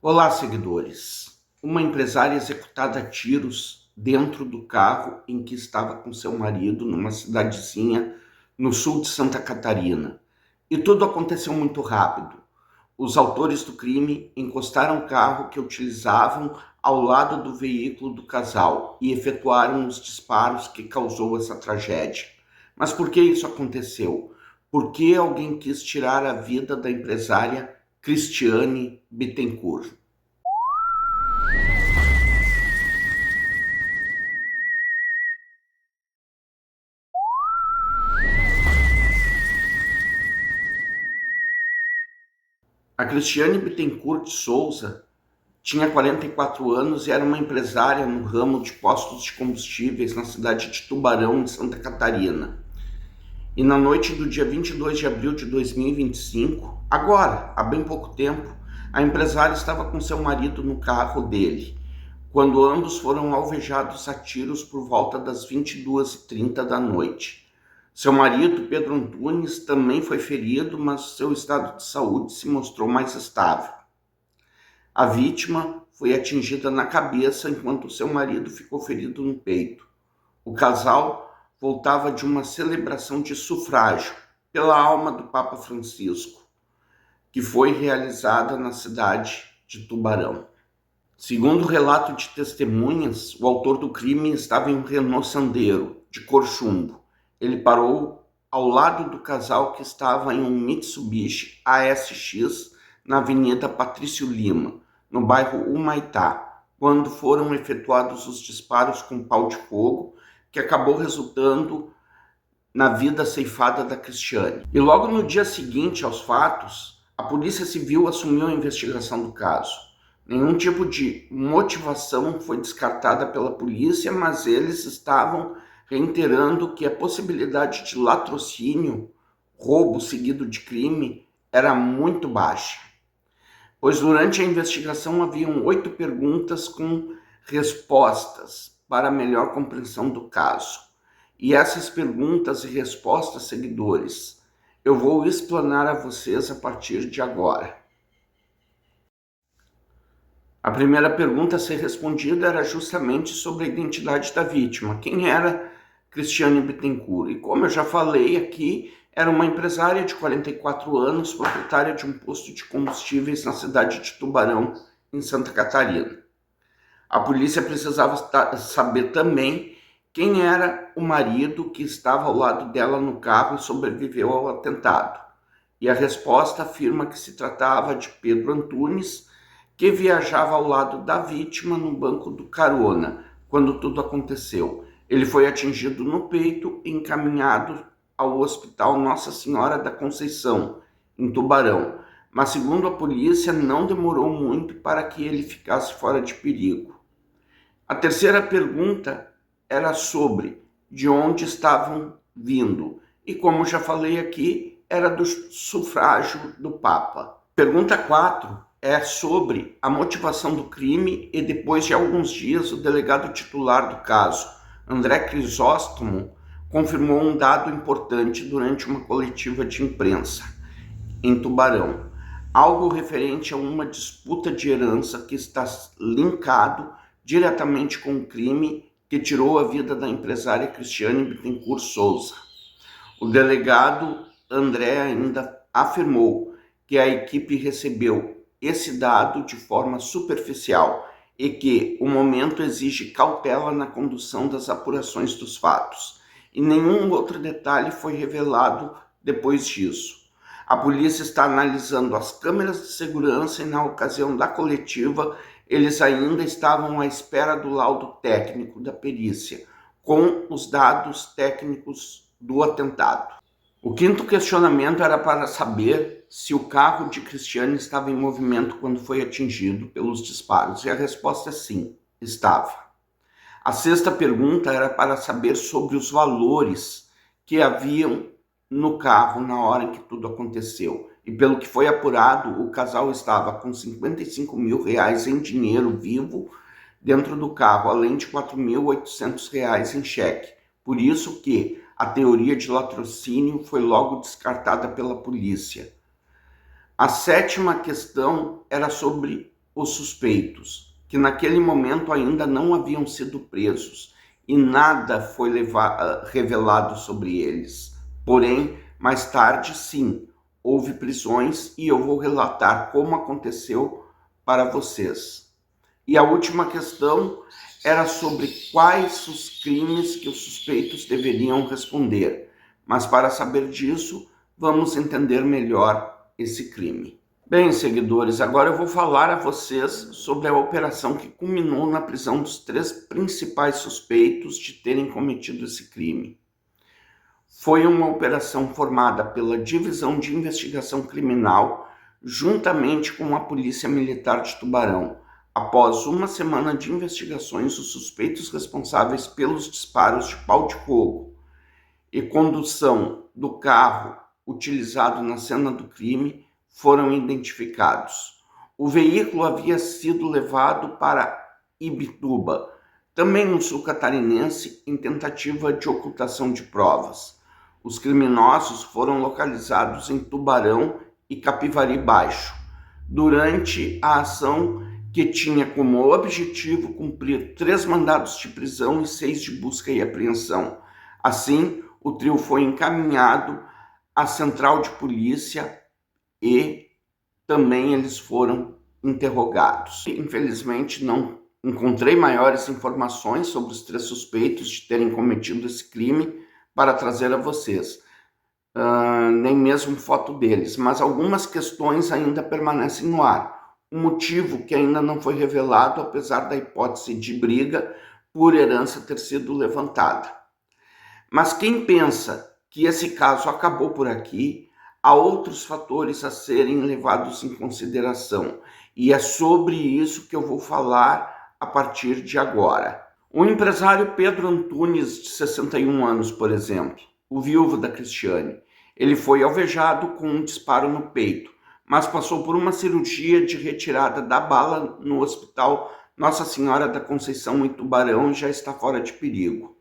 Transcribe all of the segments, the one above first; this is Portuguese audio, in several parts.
Olá, seguidores. Uma empresária executada a tiros dentro do carro em que estava com seu marido numa cidadezinha no sul de Santa Catarina. E tudo aconteceu muito rápido. Os autores do crime encostaram o carro que utilizavam ao lado do veículo do casal e efetuaram os disparos que causou essa tragédia. Mas por que isso aconteceu? Por que alguém quis tirar a vida da empresária Cristiane Bittencourt? A Cristiane Bittencourt de Souza tinha 44 anos e era uma empresária no ramo de postos de combustíveis na cidade de Tubarão, em Santa Catarina. E na noite do dia 22 de abril de 2025, agora, há bem pouco tempo, a empresária estava com seu marido no carro dele, quando ambos foram alvejados a tiros por volta das 22h30 da noite. Seu marido, Pedro Antunes, também foi ferido, mas seu estado de saúde se mostrou mais estável. A vítima foi atingida na cabeça enquanto seu marido ficou ferido no peito. O casal voltava de uma celebração de sufrágio pela alma do Papa Francisco, que foi realizada na cidade de Tubarão. Segundo o relato de testemunhas, o autor do crime estava em um Renault Sandero, de cor chumbo. Ele parou ao lado do casal que estava em um Mitsubishi ASX na Avenida Patrício Lima, no bairro Humaitá, quando foram efetuados os disparos com pau de fogo, que acabou resultando na vida ceifada da Cristiane. E logo no dia seguinte aos fatos, a Polícia Civil assumiu a investigação do caso. Nenhum tipo de motivação foi descartada pela polícia, mas eles estavam reiterando que a possibilidade de latrocínio, roubo seguido de crime, era muito baixa, pois durante a investigação haviam 8 perguntas com respostas para melhor compreensão do caso. E essas perguntas e respostas, seguidores, eu vou explanar a vocês a partir de agora. A primeira pergunta a ser respondida era justamente sobre a identidade da vítima. Quem era Cristiane Bittencourt? E como eu já falei aqui, era uma empresária de 44 anos, proprietária de um posto de combustíveis na cidade de Tubarão, em Santa Catarina. A polícia precisava saber também quem era o marido que estava ao lado dela no carro e sobreviveu ao atentado. E a resposta afirma que se tratava de Pedro Antunes, que viajava ao lado da vítima no banco do carona, quando tudo aconteceu. Ele foi atingido no peito e encaminhado ao Hospital Nossa Senhora da Conceição, em Tubarão. Mas, segundo a polícia, não demorou muito para que ele ficasse fora de perigo. A terceira pergunta era sobre de onde estavam vindo. E como já falei aqui, era do sufrágio do Papa. Pergunta 4 é sobre a motivação do crime e depois de alguns dias o delegado titular do caso, André Crisóstomo, confirmou um dado importante durante uma coletiva de imprensa em Tubarão. Algo referente a uma disputa de herança que está linkado diretamente com o crime que tirou a vida da empresária Cristiane Bittencourt Souza. O delegado André ainda afirmou que a equipe recebeu esse dado de forma superficial e que o momento exige cautela na condução das apurações dos fatos. E nenhum outro detalhe foi revelado depois disso. A polícia está analisando as câmeras de segurança e na ocasião da coletiva eles ainda estavam à espera do laudo técnico da perícia, com os dados técnicos do atentado. O quinto questionamento era para saber se o carro de Cristiane estava em movimento quando foi atingido pelos disparos, e a resposta é sim, estava. A sexta pergunta era para saber sobre os valores que haviam no carro na hora em que tudo aconteceu. E pelo que foi apurado, o casal estava com R$55 mil em dinheiro vivo dentro do carro, além de R$4.800 em cheque. Por isso que a teoria de latrocínio foi logo descartada pela polícia. A sétima questão era sobre os suspeitos, que naquele momento ainda não haviam sido presos e nada foi revelado sobre eles. Porém, mais tarde, sim, houve prisões e eu vou relatar como aconteceu para vocês. E a última questão era sobre quais os crimes que os suspeitos deveriam responder. Mas para saber disso, vamos entender melhor esse crime. Bem, seguidores, agora eu vou falar a vocês sobre a operação que culminou na prisão dos 3 principais suspeitos de terem cometido esse crime. Foi uma operação formada pela Divisão de Investigação Criminal, juntamente com a Polícia Militar de Tubarão. Após uma semana de investigações, os suspeitos responsáveis pelos disparos de pau de fogo e condução do carro utilizado na cena do crime foram identificados. O veículo havia sido levado para Ibituba, também no sul catarinense, em tentativa de ocultação de provas. Os criminosos foram localizados em Tubarão e Capivari Baixo, durante a ação que tinha como objetivo cumprir 3 mandados de prisão e 6 de busca e apreensão. Assim, o trio foi encaminhado à central de polícia e também eles foram interrogados. Infelizmente, não encontrei maiores informações sobre os 3 suspeitos de terem cometido esse crime para trazer a vocês. Nem mesmo foto deles, mas algumas questões ainda permanecem no ar. Um motivo que ainda não foi revelado, apesar da hipótese de briga por herança ter sido levantada. Mas quem pensa que esse caso acabou por aqui, há outros fatores a serem levados em consideração, e é sobre isso que eu vou falar a partir de agora. O empresário Pedro Antunes, de 61 anos, por exemplo, o viúvo da Cristiane, ele foi alvejado com um disparo no peito, mas passou por uma cirurgia de retirada da bala no Hospital Nossa Senhora da Conceição, em Tubarão, e já está fora de perigo.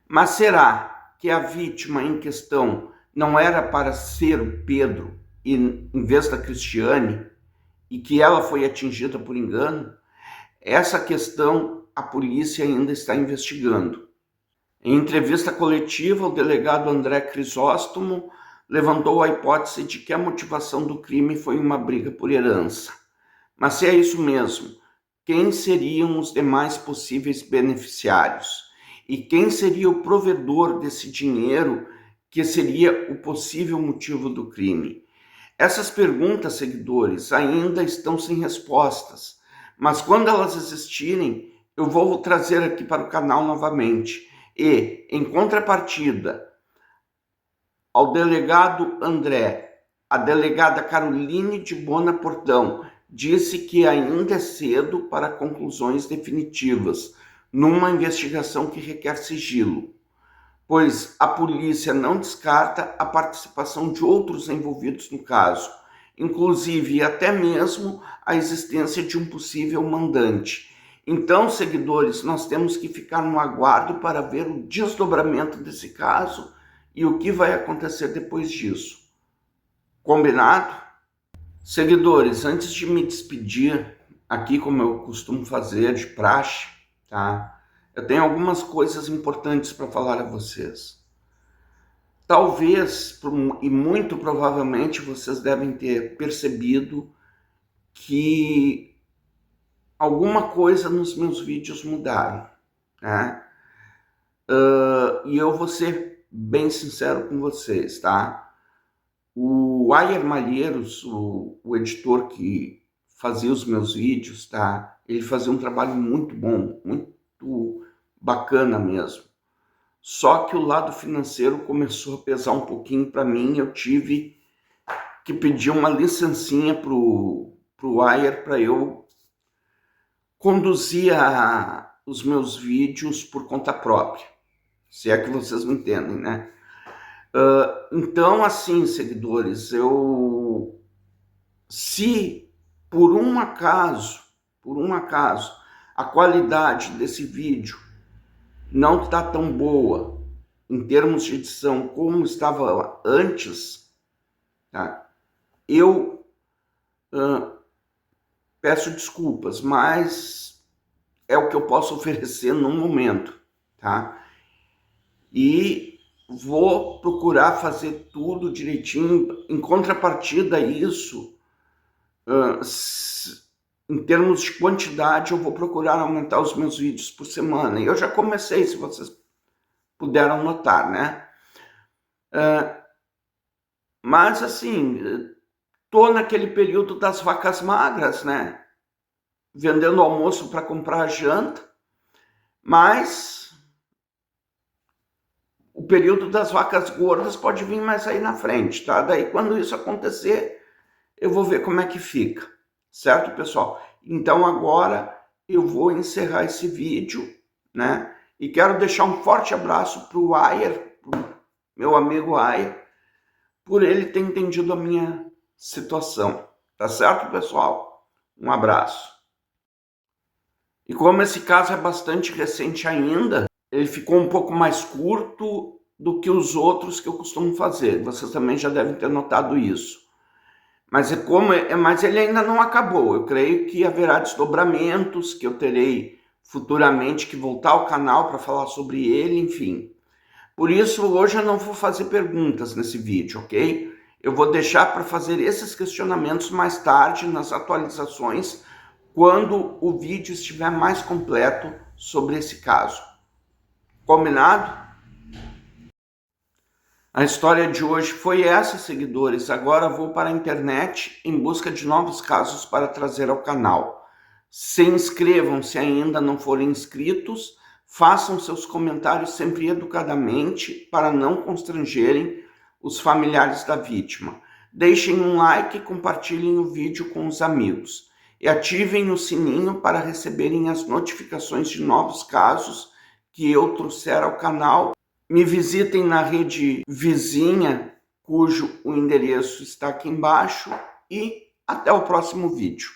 Mas será que a vítima em questão não era para ser o Pedro em vez da Cristiane e que ela foi atingida por engano? Essa questão a polícia ainda está investigando. Em entrevista coletiva, o delegado André Crisóstomo levantou a hipótese de que a motivação do crime foi uma briga por herança. Mas se é isso mesmo, quem seriam os demais possíveis beneficiários? E quem seria o provedor desse dinheiro que seria o possível motivo do crime? Essas perguntas, seguidores, ainda estão sem respostas, mas quando elas existirem, eu vou trazer aqui para o canal novamente. E, em contrapartida ao delegado André, a delegada Caroline de Bona Portão disse que ainda é cedo para conclusões definitivas numa investigação que requer sigilo, pois a polícia não descarta a participação de outros envolvidos no caso, inclusive até mesmo a existência de um possível mandante. Então, seguidores, nós temos que ficar no aguardo para ver o desdobramento desse caso e o que vai acontecer depois disso. Combinado? Seguidores, antes de me despedir, aqui como eu costumo fazer de praxe, tá? Eu tenho algumas coisas importantes para falar a vocês. Talvez, e muito provavelmente, vocês devem ter percebido que alguma coisa nos meus vídeos mudaram, né? E eu vou ser bem sincero com vocês, tá? O Ayer Malheiros, o editor que fazia os meus vídeos, tá? Ele fazia um trabalho muito bom, muito bacana mesmo. Só que o lado financeiro começou a pesar um pouquinho para mim. Eu tive que pedir uma licencinha pro Ayer para eu conduzir os meus vídeos por conta própria. Se é que vocês me entendem, né? Então, assim, seguidores, se por um acaso, a qualidade desse vídeo não está tão boa em termos de edição como estava antes, tá? Eu peço desculpas, mas é o que eu posso oferecer no momento, tá? E vou procurar fazer tudo direitinho. Em contrapartida a isso, em termos de quantidade, eu vou procurar aumentar os meus vídeos por semana. E eu já comecei, se vocês puderam notar, né? Mas assim, tô naquele período das vacas magras, né? Vendendo almoço para comprar janta, mas o período das vacas gordas pode vir mais aí na frente, tá? Daí quando isso acontecer, eu vou ver como é que fica, certo, pessoal? Então agora eu vou encerrar esse vídeo, né? E quero deixar um forte abraço para o Ayer, meu amigo Ayer, por ele ter entendido a minha situação, tá certo, pessoal? Um abraço. E como esse caso é bastante recente ainda, ele ficou um pouco mais curto do que os outros que eu costumo fazer. Vocês também já devem ter notado isso. Mas mas ele ainda não acabou. Eu creio que haverá desdobramentos, que eu terei futuramente que voltar ao canal para falar sobre ele, enfim. Por isso, hoje eu não vou fazer perguntas nesse vídeo, ok? Eu vou deixar para fazer esses questionamentos mais tarde, nas atualizações, quando o vídeo estiver mais completo sobre esse caso. Combinado? A história de hoje foi essa, seguidores. Agora vou para a internet em busca de novos casos para trazer ao canal. Se inscrevam se ainda não forem inscritos, façam seus comentários sempre educadamente para não constrangerem os familiares da vítima. Deixem um like e compartilhem o vídeo com os amigos. E ativem o sininho para receberem as notificações de novos casos que eu trouxer ao canal. Me visitem na rede vizinha, cujo o endereço está aqui embaixo, e até o próximo vídeo.